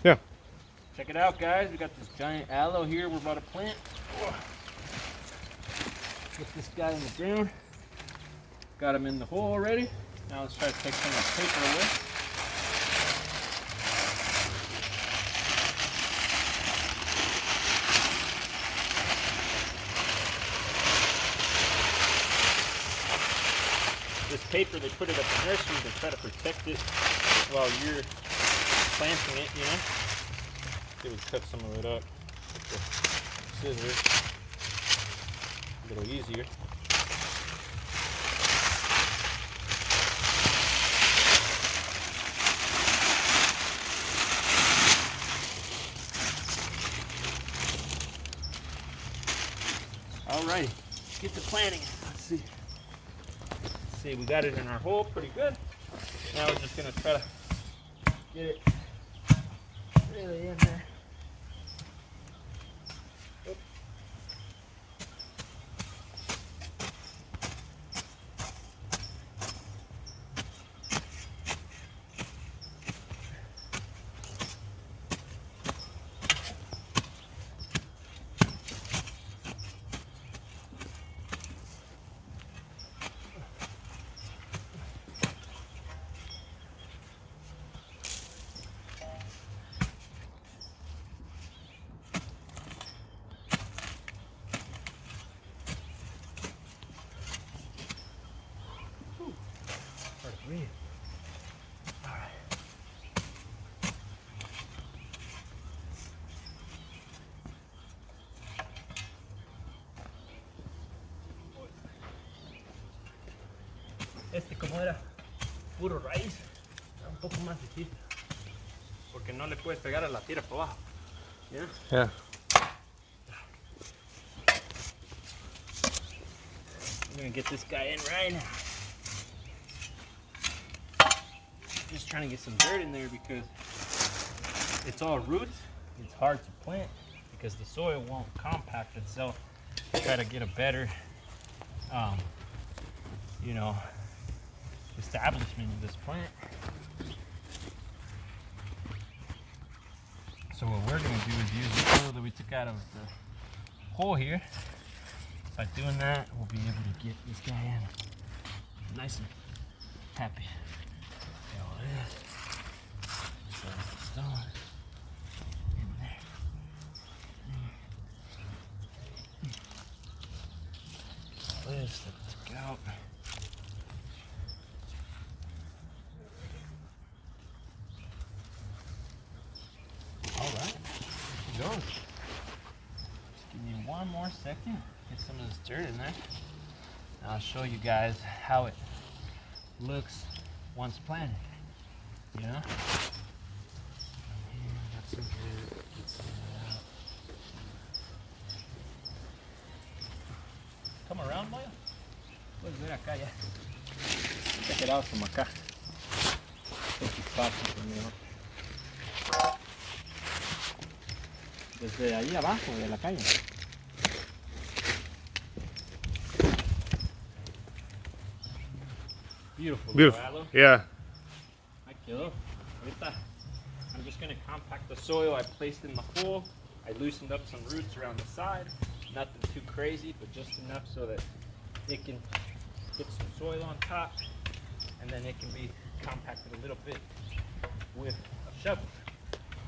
Yeah. Check it out, guys. We got this giant aloe here we're about to plant. Get this guy in the ground. Got him in the hole already. Now let's try to take some of the paper away. This paper, they put it at the nursery to try to protect it while you're planting it, you know. It would cut some of it up with the scissors. A little easier. Alrighty, get to planting. Let's see. See, we got it in our hole pretty good. Now we're just gonna try to get it really in there. Oop. Breathe. All right. Este, como era puro raíz, era un poco más difícil porque no le puedes pegar a la tierra por abajo. Yeah. Yeah. I'm gonna get this guy in right now. Just trying to get some dirt in there because it's all roots. It's hard to plant because the soil won't compact itself. Try to get a better, you know, establishment of this plant. So what we're gonna do is use the soil that we took out of the hole here. By doing that, we'll be able to get this guy in nice and happy. So it's done in there. This that took out. All right, go. Just give me one more second. Get some of this dirt in there. And I'll show you guys how it looks once planted. You know? Got some dirt. Get some of that out. Come around, Maya. Puedes ver acá ya. Check it out from acá. Take you fácil conmigo. Desde ahí abajo de la calle. Beautiful. Beautiful. Yeah. Ahí quedó. Ahorita, I'm just going to compact the soil I placed in the hole. I loosened up some roots around the side. Nothing too crazy, but just enough so that it can get some soil on top. And then it can be compacted a little bit with a shovel.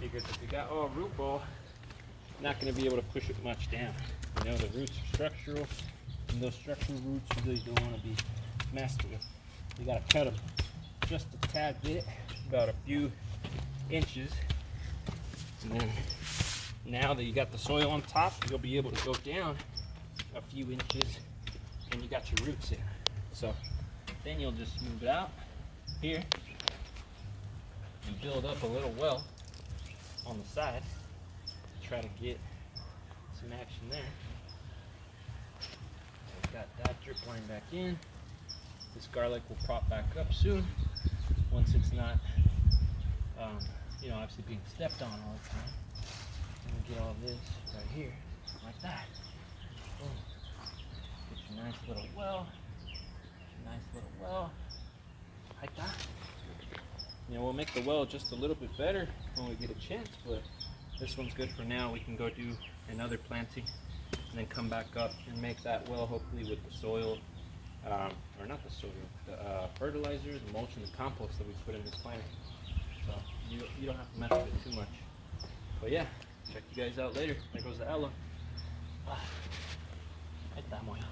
Because if you got all root ball, you're not going to be able to push it much down. You know, the roots are structural. And those structural roots you really don't want to be messed with. You got to cut them just a tad bit, about a few inches. And then now that you got the soil on top, you'll be able to go down a few inches and you got your roots in. So then you'll just smooth it out here and build up a little well on the side to try to get some action there. I've got that drip line back in. This garlic will prop back up soon once it's not, you know, obviously being stepped on all the time. And we get all this right here, like that. Boom. Get your nice little well, like that. You know, we'll make the well just a little bit better when we get a chance, but this one's good for now. We can go do another planting and then come back up and make that well, hopefully with the soil, or not the soil, the fertilizer, the mulch, and the compost that we put in this planting. So you don't have to mess with it too much. But yeah, check you guys out later. There goes the aloe. Ahí está, moya.